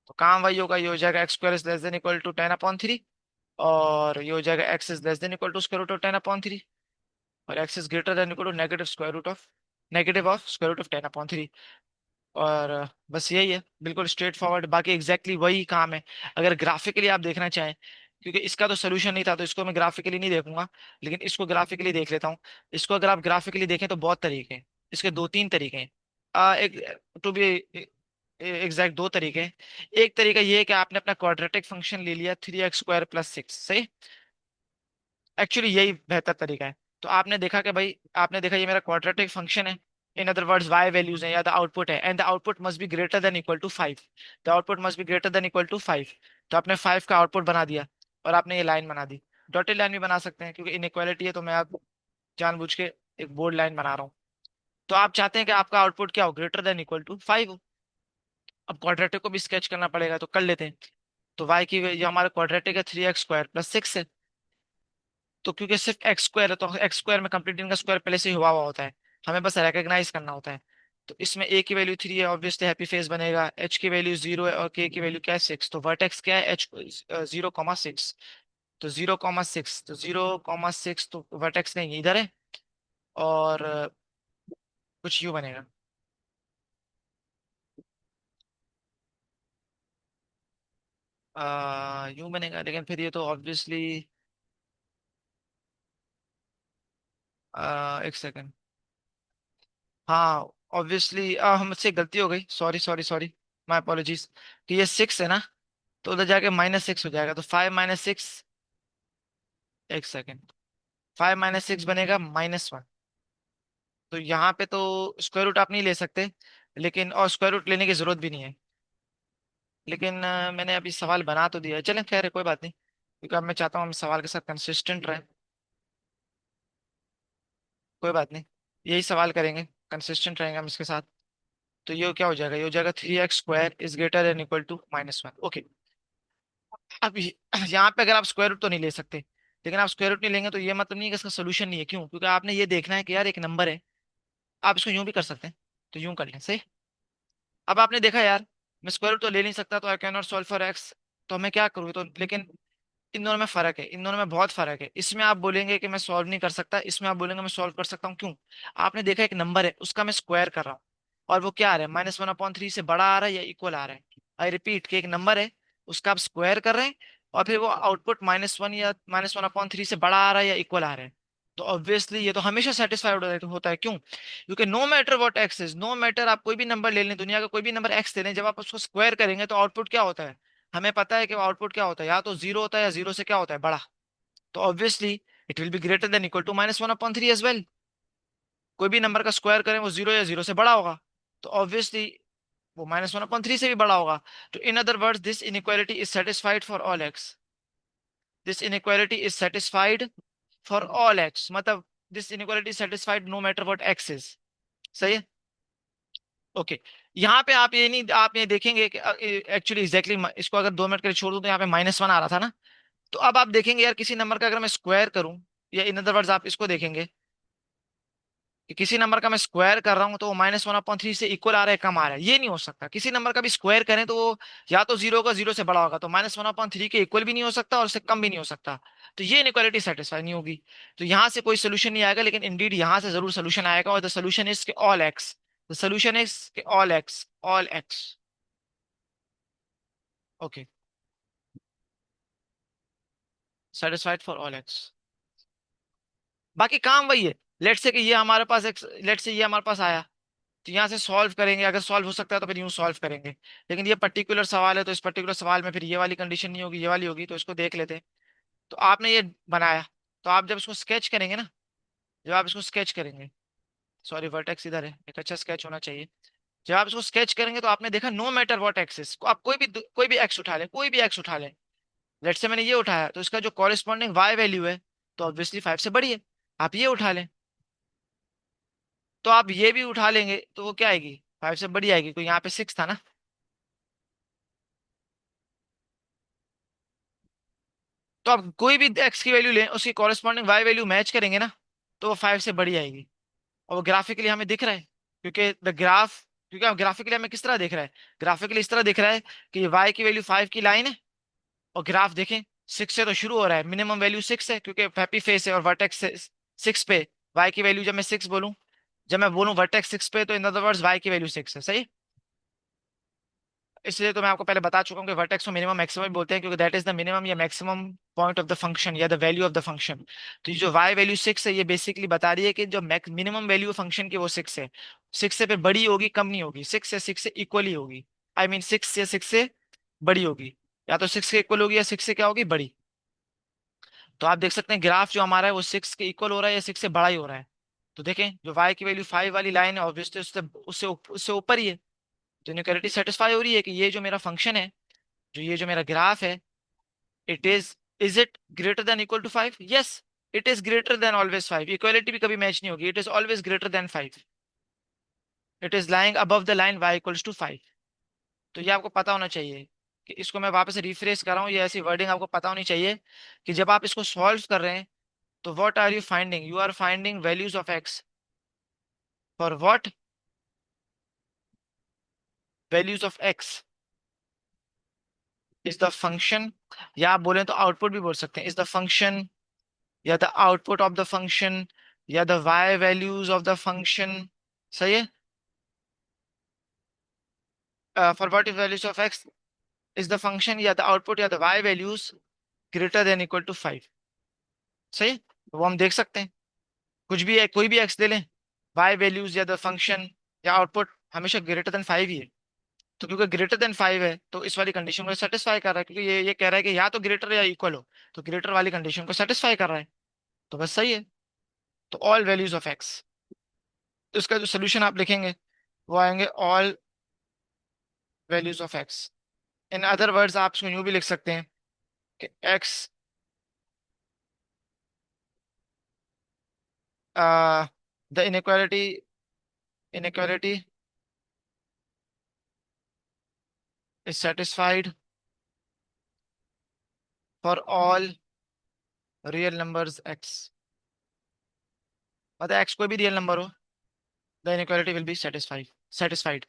तो काम वही होगा, ये हो जाएगा x² is less than equal to 10/3। और ये हो जाएगा x is less than equal to square root of 10/3। और x is greater than equal to negative of square root of 10/3। और बस यही है, बिल्कुल स्ट्रेट फॉरवर्ड, बाकी एग्जैक्टली वही काम है। अगर ग्राफिकली आप देखना चाहें, क्योंकि इसका तो सोल्यूशन नहीं था तो इसको मैं ग्राफिकली नहीं देखूंगा, लेकिन इसको ग्राफिकली देख लेता हूँ। इसको अगर आप ग्राफिकली देखें तो बहुत तरीके हैं। इसके दो तीन तरीके हैं। एक, टू बी एग्जैक्ट, दो तरीके हैं। एक तरीका ये है कि आपने अपना क्वाड्रेटिक फंक्शन ले लिया 3x² + 6। सही। एक्चुअली यही बेहतर तरीका है। तो आपने देखा कि भाई, आपने देखा ये मेरा क्वाड्रेटिक फंक्शन है। In other words y values है या द आउटपुट है, and the output must be greater than equal to 5। The output must be greater than equal to 5। तो आपने 5 का आउटपुट बना दिया और आपने ये लाइन बना दी। डॉटेड लाइन भी बना सकते हैं, क्योंकि इनइक्वालिटी है तो मैं आप जानबूझ के एक बोल्ड लाइन बना रहा हूँ। तो आप चाहते हैं कि आपका आउटपुट क्या हो, ग्रेटर देन इक्वल टू 5 हो। अब क्वाड्रेटिक को भी स्केच करना पड़ेगा, तो कर लेते हैं। तो वाई की ये हमारा क्वाड्रेटिक है 3x² + 6 है। तो क्योंकि सिर्फ एक्स स्क्वायर है तो एक्स स्क्वायर में कंप्लीट इनका स्क्वायर पहले से ही हुआ हुआ होता है, हमें बस रिकॉग्नाइज करना होता है। तो इसमें ए की वैल्यू 3 है, ऑब्वियसली हैप्पी फेस बनेगा। एच की वैल्यू 0 है और के की वैल्यू क्या है 6। तो वर्टेक्स क्या है एच 0,6। तो 0,6, तो 0,6 तो वर्टेक्स नहीं इधर है। और कुछ यूं बनेगा। यूं बनेगा, लेकिन फिर ये तो ऑब्वियसली, एक सेकेंड। हाँ, ऑब्वियसली हमसे गलती हो गई, sorry sorry sorry, my apologies. कि ये 6 है ना, तो उधर जाके -6 हो जाएगा। तो 5 - 6, एक सेकेंड, 5 - 6 बनेगा -1। तो यहाँ पे तो स्क्वायर रूट आप नहीं ले सकते, लेकिन और स्क्वायर रूट लेने की जरूरत भी नहीं है। लेकिन मैंने अभी सवाल बना तो दिया है, चलें खैर है, कोई बात नहीं, क्योंकि अब मैं चाहता हूँ हम सवाल के साथ कंसिस्टेंट रहें। कोई बात नहीं, यही सवाल करेंगे, कंसिस्टेंट रहेंगे हम इसके साथ। तो ये क्या हो जाएगा, ये हो जाएगा 3x² is greater than equal to -1। Okay. अब यहाँ पे अगर आप स्क्वायर रूट तो नहीं ले सकते, लेकिन आप स्क्वायर रूट नहीं लेंगे तो ये मतलब नहीं है कि इसका सोल्यूशन नहीं है। क्यों? क्योंकि आपने ये देखना है कि यार एक नंबर है। आप इसको यूं भी कर सकते हैं, तो यूं कर लें। सही। अब आपने देखा यार, मैं स्क्वायर रूट तो ले नहीं सकता, तो I can not solve for x. तो मैं क्या करूँ? तो लेकिन इन दोनों में फर्क है, इन दोनों में बहुत फर्क है। इसमें आप बोलेंगे कि मैं सॉल्व नहीं कर सकता, इसमें आप बोलेंगे मैं सॉल्व कर सकता हूँ। क्यों? आपने देखा एक नंबर है उसका मैं स्क्वायर कर रहा हूँ, और वो क्या आ रहा है, -1/3 से बड़ा आ रहा है या इक्वल आ रहा है। आई रिपीट कि एक नंबर है उसका आप स्क्वायर कर रहे हैं, और फिर वो आउटपुट -1 या -1/3 से बड़ा आ रहा है या इक्वल आ रहा है। तो ऑब्वियसली ये तो हमेशा सेटिस्फाइड होता है। क्यों? क्योंकि no matter what x is, no matter आप कोई भी नंबर ले लें, दुनिया का कोई भी नंबर एक्स ले लें, जब आप उसको स्क्वायर करेंगे तो आउटपुट क्या होता है? हमें पता है कि आउटपुट क्या होता है, या तो जीरो होता है या जीरो से क्या होता है, बड़ा। तो obviously it will be greater than equal to -1/3 as well. कोई भी नंबर का स्क्वायर करें वो जीरो या जीरो से बड़ा होगा, तो ऑब्वियसली वो -1/3 से भी बड़ा होगा। तो in other words this inequality is satisfied for all x, this inequality is satisfied for all x, मतलब this inequality satisfied no matter what x is. सही है? ओके। यहाँ पे आप ये देखेंगे कि एक्चुअली एग्जैक्टली इसको अगर 2 मिनट के लिए छोड़ दूं तो यहाँ पे -1 आ रहा था ना। तो अब आप देखेंगे यार, किसी नंबर का अगर मैं स्क्वायर करूं, या इन अदर वर्ड्स आप इसको देखेंगे कि किसी नंबर का मैं स्क्वायर कर रहा हूं तो वो -1/3 से इक्वल आ रहा है, कम आ रहा है, ये नहीं हो सकता। किसी नंबर का भी स्क्वायर करें तो वो या तो जीरो का जीरो से बड़ा होगा, तो -1/3 के इक्वल भी नहीं हो सकता और उससे कम भी नहीं हो सकता। तो ये इनइक्वालिटी सेटिस्फाई नहीं होगी। तो यहाँ से कोई सोल्यूशन नहीं आएगा, लेकिन इंडीड यहाँ से जरूर सोल्यूशन आएगा, और the solution is all x, the solution is all x, all x. Okay, satisfied for all x. बाकी काम वही है। लेट से कि ये हमारे पास एक, लेट से ये हमारे पास आया, तो यहाँ से सॉल्व करेंगे, अगर सॉल्व हो सकता है तो फिर यूं सॉल्व करेंगे। लेकिन ये पर्टिकुलर सवाल है, तो इस पर्टिकुलर सवाल में फिर ये वाली कंडीशन नहीं होगी, ये वाली होगी, तो इसको देख लेते हैं। तो आपने ये बनाया, तो आप जब इसको स्केच करेंगे ना, जब आप इसको स्केच करेंगे, सॉरी वर्टेक्स इधर है, एक अच्छा स्केच होना चाहिए। जब आप इसको स्केच करेंगे तो आपने देखा नो मैटर व्हाट एक्सिस, आप कोई भी एक्स उठा लें, कोई भी एक्स उठा लें। लेट से मैंने ये उठाया, तो इसका जो कॉरेस्पॉन्डिंग वाई वैल्यू है तो ऑब्वियसली 5 से बड़ी है। आप ये उठा लें, तो आप ये भी उठा लेंगे तो वो क्या आएगी, 5 से बड़ी आएगी, कोई यहाँ पे 6 था ना। तो आप कोई भी एक्स की वैल्यू लें, उसकी कॉरेस्पॉन्डिंग वाई वैल्यू मैच करेंगे ना, तो वो 5 से बड़ी आएगी। और वो ग्राफिकली हमें दिख रहा है, क्योंकि द ग्राफ, क्योंकि हम ग्राफिकली हमें किस तरह दिख रहा है, ग्राफिकली इस तरह दिख रहा है कि वाई की वैल्यू 5 की लाइन है, और ग्राफ देखें 6 से तो शुरू हो रहा है, मिनिमम वैल्यू 6 है क्योंकि हैप्पी फेस है, और वर्टेक्स 6 पे। वाई की वैल्यू जब मैं 6 बोलूं, जब मैं बोलूं वर्टेक्स 6 पे, तो इन अदर वर्ड्स वाई की वैल्यू 6 है। सही? इसलिए तो मैं आपको पहले बता चुका हूँ कि वर्टेक्स को मिनिमम मैक्सिमम भी बोलते हैं, क्योंकि दैट इज द मिनिमम या maximum point of the function, या the value of the function. तो ये जो वाई वैल्यू 6 है, ये बेसिकली बता रही है कि जो मिनिमम वैल्यू फंक्शन की वो 6 है। 6 से फिर बड़ी होगी, कम नहीं होगी, 6 से इक्वल ही होगी। आई मीन 6 से बड़ी होगी, या तो 6 के इक्वल होगी या 6 से क्या होगी, बड़ी। तो आप देख सकते हैं ग्राफ जो हमारा है वो 6 के इक्वल हो रहा है या 6 से बड़ा ही हो रहा है। तो देखें जो वाई की वैल्यू 5 वाली लाइन है, ऑब्वियसली उससे उससे उससे ऊपर ही है। तो इनइक्वालिटी सेटिस्फाई हो रही है कि ये जो मेरा फंक्शन है, जो ये जो मेरा ग्राफ है, it is it greater than equal to 5? Yes, it is greater than always 5। Equality भी कभी मैच नहीं होगी, it is always greater than 5। It is lying above the line y equals to 5। तो ये आपको पता होना चाहिए, कि इसको मैं वापस रिफ्रेश कर रहा हूँ, ये ऐसी वर्डिंग आपको पता होनी चाहिए कि जब आप इसको सॉल्व कर रहे हैं, तो what are you finding, you are finding values of x for what, values of x is the function, या आप बोलें तो आउटपुट भी बोल सकते हैं, इज द फंक्शन, या the output of the function, या the y values of the function. सही है? For what is values of x is the function, या द आउटपुट, या the y values greater than equal to 5। सही है? तो वो हम देख सकते हैं, कुछ भी है, कोई भी एक्स ले लें, वाई वैल्यूज या द फंक्शन या आउटपुट हमेशा ग्रेटर देन 5 ही है। तो क्योंकि ग्रेटर देन 5 है, तो इस वाली कंडीशन को सेटिस्फाई कर रहा है, क्योंकि ये कह रहा है कि या तो ग्रेटर या इक्वल हो, तो ग्रेटर वाली कंडीशन को सेटिस्फाई कर रहा है, तो बस सही है। तो ऑल वैल्यूज ऑफ एक्स, तो इसका जो सोल्यूशन आप लिखेंगे वो आएंगे all values of x. In other words आप इसको यूं भी लिख सकते हैं कि x, the inequality, inequality is satisfied for all real numbers x. मतलब एक्स कोई भी रियल नंबर हो, the inequality will be satisfied, satisfied.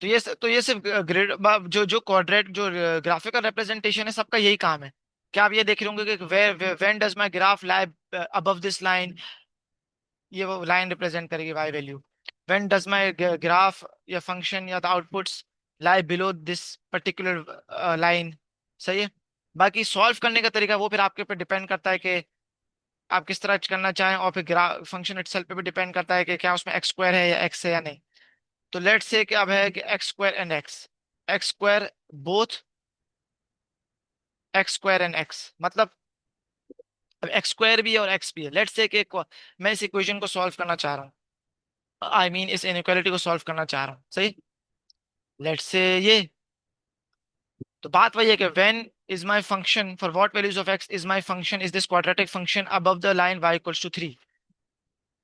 तो ये सिर्फ ग्रिड, जो जो क्वाड्रेट जो ग्राफिकल रिप्रेजेंटेशन है सबका यही काम है। क्या आप ये देख रहे होंगे कि when does my graph lie above this line, ये वो लाइन रिप्रेजेंट करेगी y value. When does my graph या फंक्शन या the outputs lie below this particular line. सही है। बाकी सॉल्व करने का तरीका वो फिर आपके ऊपर डिपेंड करता है कि आप किस तरह करना चाहें, और फिर ग्राफ फंक्शन इटसेल्फ पे भी डिपेंड करता है कि क्या उसमें एक्स स्क्वायर है या एक्स है या नहीं। तो लेट्स से कि अब है कि x square and x square both x square and x, मतलब अब एक्स स्क्वायर भी है और एक्स भी है। लेट्स से कि मैं इस इक्वेशन को सॉल्व करना चाह रहा हूँ, आई मीन इस इनइक्वालिटी को सॉल्व करना चाह रहा हूँ। सही। लेट्स से ये, तो बात वही है कि when is my function for what values of x is my function is this quadratic function above the line y equals to 3,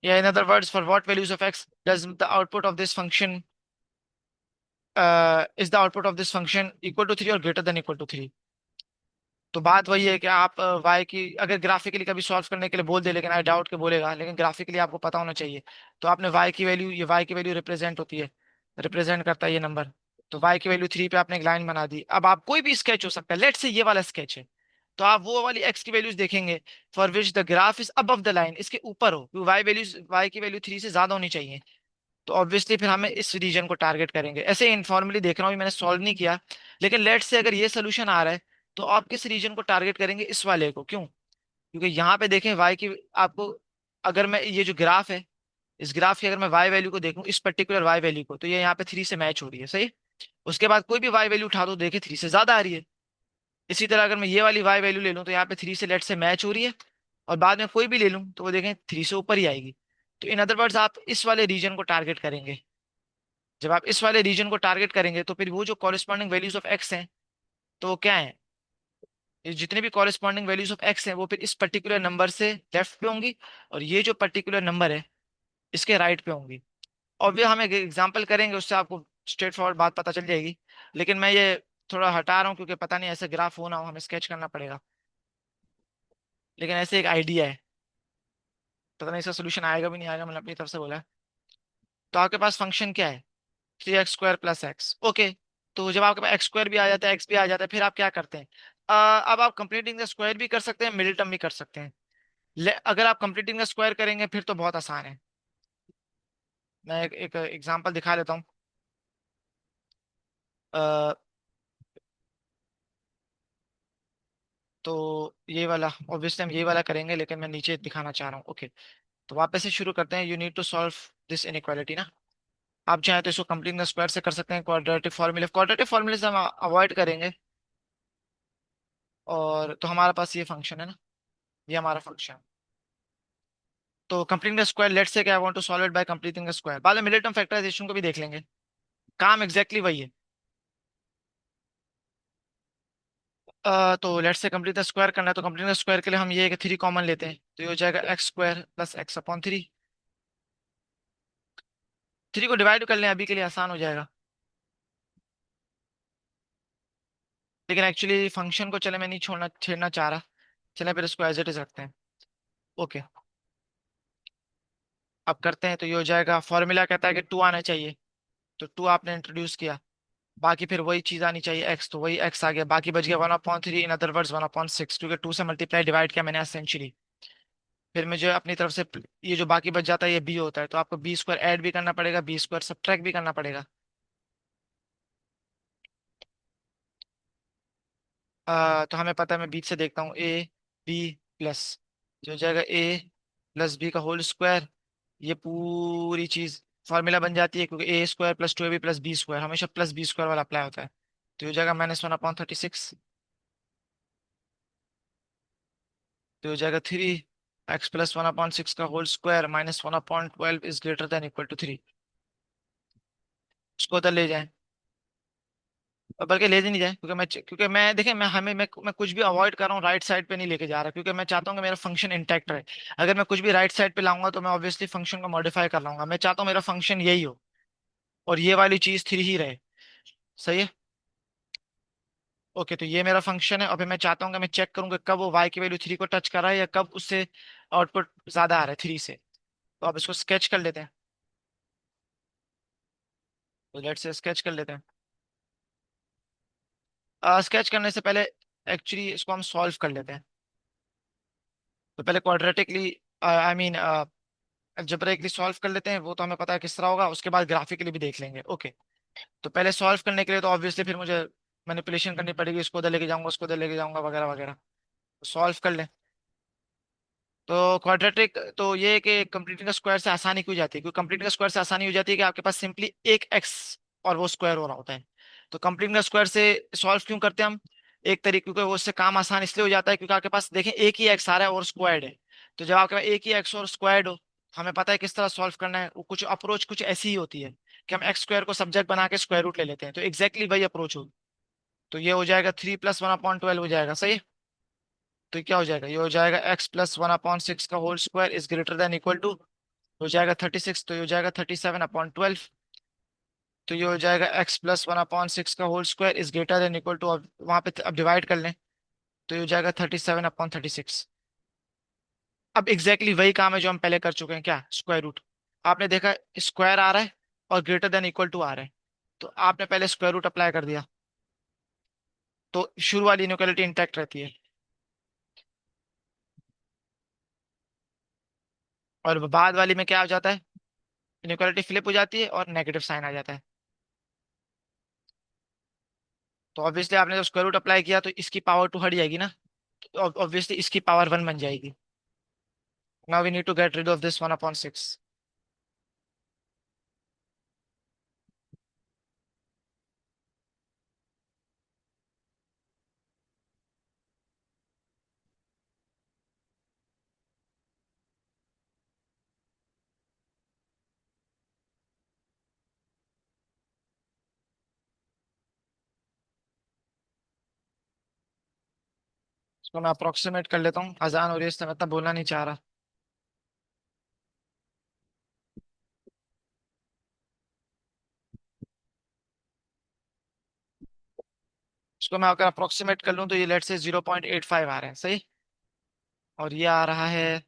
या in other words for what values of x does the output of this function is the output of this function equal to 3 और greater than equal to 3। तो बात वही है कि आप y की अगर ग्राफिकली कभी सॉल्व करने के लिए बोल दे, लेकिन आई डाउट के बोलेगा, लेकिन ग्राफिकली आपको पता होना चाहिए। तो आपने y की वैल्यू, ये y की वैल्यू रिप्रेजेंट होती है, रिप्रेजेंट करता है ये नंबर। तो y की वैल्यू 3 पे आपने एक लाइन बना दी। अब आप कोई भी स्केच हो सकता है, लेट्स से ये वाला स्केच है, तो आप वो वाली x की वैल्यूज देखेंगे for which the graph is above the line, इसके ऊपर हो, क्योंकि y की वैल्यू 3 से ज्यादा होनी चाहिए। तो ऑब्वियसली फिर हमें इस रीजन को टारगेट करेंगे। ऐसे इनफॉर्मली देख रहा हूँ, मैंने सॉल्व नहीं किया, लेकिन लेट से अगर ये सोल्यूशन आ रहा है तो आप किस रीजन को टारगेट करेंगे, इस वाले को। क्यों? क्योंकि यहाँ पे देखें वाई की, आपको अगर मैं ये जो ग्राफ है, इस ग्राफ की अगर मैं वाई वैल्यू को देखूं, इस पर्टिकुलर वाई वैल्यू को, तो ये यहाँ पे 3 से मैच हो रही है। सही। उसके बाद कोई भी वाई वैल्यू उठा दो, देखे 3 से ज्यादा आ रही है। इसी तरह अगर मैं ये वाली वाई वैल्यू ले लूं, तो यहाँ पे 3 से लेट से मैच हो रही है, और बाद में कोई भी ले लूं तो वो देखें 3 से ऊपर ही आएगी। तो इन अदर वर्ड्स आप इस वाले रीजन को टारगेट करेंगे। जब आप इस वाले रीजन को टारगेट करेंगे तो फिर वो जो कॉरेस्पॉन्डिंग वैल्यूज ऑफ एक्स हैं, तो वो क्या है, ये जितने भी कॉरेस्पॉन्डिंग वैल्यूज ऑफ एक्स हैं वो फिर इस पर्टिकुलर नंबर से लेफ्ट पे होंगी, और ये जो पर्टिकुलर नंबर है इसके राइट पे होंगी। और भी हम एक एग्जांपल करेंगे, उससे आपको स्ट्रेट फॉरवर्ड बात पता चल जाएगी। लेकिन मैं ये थोड़ा हटा रहा हूँ क्योंकि पता नहीं ऐसे ग्राफ हो ना हो, हमें स्केच करना पड़ेगा। लेकिन ऐसे एक आइडिया है, पता नहीं इसका सोल्यूशन आएगा भी नहीं आएगा, मैंने अपनी तरफ से बोला है। तो आपके पास फंक्शन क्या है, 3x² प्लस एक्स। ओके। तो जब आपके पास एक्स स्क्वायर भी आ जाता है, एक्स भी आ जाता है, फिर आप क्या करते हैं? अब आप कंप्लीटिंग द स्क्वायर भी कर सकते हैं, मिडिल टर्म भी कर सकते हैं। अगर आप कंप्लीटिंग द स्क्वायर करेंगे फिर तो बहुत आसान है। मैं एक एग्जांपल दिखा देता हूँ। अ, तो ये वाला ऑब्वियसली हम ये वाला करेंगे, लेकिन मैं नीचे दिखाना चाह रहा हूँ। ओके। तो वापस से शुरू करते हैं। You need to solve this inequality ना। आप चाहें तो इसको कंप्लीटिंग द स्क्वायर से कर सकते हैं, क्वाड्रेटिक फॉर्मूले से हम अवॉइड करेंगे। और तो हमारे पास ये फंक्शन है ना, ये हमारा फंक्शन। तो completing the square, let's say कि I want to solve it by completing the square. बाद में मिडिल टर्म फैक्टराइजेशन को भी देख लेंगे, काम एग्जैक्टली वही है। तो let's say complete the square करना है, तो कंप्लीट द स्क्वायर के लिए हम ये 3 कॉमन लेते हैं, तो ये हो जाएगा x square plus x upon 3। 3 को डिवाइड कर लें, अभी के लिए आसान हो जाएगा। लेकिन एक्चुअली फंक्शन को चले मैं नहीं छोड़ना छेड़ना चाह रहा। चले फिर इसको एज इट इज रखते हैं। ओके। अब करते हैं, तो ये हो जाएगा, फॉर्मूला कहता है कि 2 आना चाहिए, तो 2 आपने इंट्रोड्यूस किया। बाकी फिर वही चीज आनी चाहिए एक्स, तो वही एक्स आ गया। बाकी बच गया 1/3, इन अदर वर्ड्स 1/6, क्योंकि 2 से मल्टीप्लाई डिवाइड किया मैंने एसेंशियली। फिर मुझे अपनी तरफ से ये जो बाकी बच जाता है ये बी होता है, तो आपको बी स्क्वायर ऐड भी करना पड़ेगा, बी स्क्वायर सब्ट्रैक्ट भी करना पड़ेगा। तो हमें पता है, मैं बीच से देखता हूँ, ए बी प्लस, जो हो जाएगा ए प्लस बी का होल स्क्वायर। ये पूरी चीज फॉर्मूला बन जाती है, क्योंकि a square plus 2ab plus b square हमेशा प्लस बी स्क्वायर वाला अप्लाई होता है। तो ये हो जाएगा -1/36। तो हो जाएगा 3x + 1/6 का whole square -1/12 is greater than equal to 3। उसको उधर ले जाएं, और बल्कि ले नहीं जाए, क्योंकि मैं देखें, मैं कुछ भी अवॉइड कर रहा हूँ, राइट साइड पे नहीं लेके जा रहा, क्योंकि मैं चाहता हूँ कि मेरा फंक्शन इंटैक्ट रहे। अगर मैं कुछ भी राइट साइड पे लाऊंगा तो मैं ऑब्वियसली फंक्शन को मॉडिफाई कर लाऊंगा। मैं चाहता हूँ मेरा फंक्शन यही हो, और ये वाली चीज 3 ही रहे। सही है। ओके। तो ये मेरा फंक्शन है, और फिर मैं चाहता हूँ कि मैं चेक करूँ कि कब वो y की वैल्यू 3 को टच कर रहा है, या कब उससे आउटपुट ज्यादा आ रहा है 3 से। तो अब इसको स्केच कर लेते हैं। तो लेट्स से स्केच कर लेते हैं। स्केच करने से पहले एक्चुअली इसको हम सॉल्व कर लेते हैं। तो पहले क्वाड्रेटिकली आई मीन अल्जेब्राइकली सॉल्व कर लेते हैं, वो तो हमें पता है किस तरह होगा, उसके बाद ग्राफिकली भी देख लेंगे। ओके। तो पहले सॉल्व करने के लिए तो ऑब्वियसली फिर मुझे मैनिपुलेशन करनी पड़ेगी, इसको उधर लेके जाऊंगा, उसको उधर लेके जाऊंगा, वगैरह वगैरह। सॉल्व कर लें। तो क्वाड्रेटिक तो ये है कि कंप्लीटिंग का स्क्वायर से आसानी क्यों जाती है, क्योंकि कंप्लीटिंग का स्क्वायर से आसानी हो जाती है कि आपके पास सिंपली एक एक्स और वो स्क्वायर हो रहा होता है। तो कंप्लीटिंग का स्क्वायर से सॉल्व क्यों करते हैं हम? एक तरीके, क्योंकि वो उससे काम आसान इसलिए हो जाता है क्योंकि आपके पास देखें एक ही एक्स आ रहा है और स्क्वायर्ड है। तो जब आपके पास एक ही एक्स और स्क्वायर्ड हो, हमें पता है किस तरह सॉल्व करना है। वो कुछ अप्रोच कुछ ऐसी ही होती है कि हम एक्स स्क्वायर को सब्जेक्ट बना के स्क्वायर रूट ले लेते हैं, तो एग्जैक्टली वही अप्रोच हो। तो ये हो जाएगा 3 + 1/12 हो जाएगा, सही। तो क्या हो जाएगा, ये हो जाएगा x + 1/6 का whole square is greater than equal to, हो जाएगा 36, तो ये हो जाएगा 37/12। तो ये हो जाएगा x + 1/6 का whole square is greater than equal to, अब वहां पे अब डिवाइड कर लें। तो ये हो जाएगा 37/36। अब एग्जैक्टली वही काम है जो हम पहले कर चुके हैं, क्या, स्क्वायर रूट। आपने देखा स्क्वायर आ रहा है और ग्रेटर देन इक्वल टू आ रहा है, तो आपने पहले स्क्वायर रूट अप्लाई कर दिया, तो शुरू वाली इनइक्वालिटी इंटैक्ट रहती है। और बाद वाली में क्या हो जाता है, इनइक्वालिटी फ्लिप हो जाती है और नेगेटिव साइन आ जाता है। तो ऑब्वियसली आपने जब स्क्वायर रूट अप्लाई किया तो इसकी पावर 2 हट जाएगी ना, तो ऑब्वियसली इसकी पावर 1 बन जाएगी। Now we need to get rid of this 1/6। इसको मैं अप्रोक्सीमेट कर लेता हूँ, अजान हो रही है इससे मैं इतना बोलना नहीं चाह रहा। इसको मैं अगर अप्रोक्सीमेट कर लूँ तो ये लेट से 0.85 आ रहे हैं, सही। और ये आ रहा है,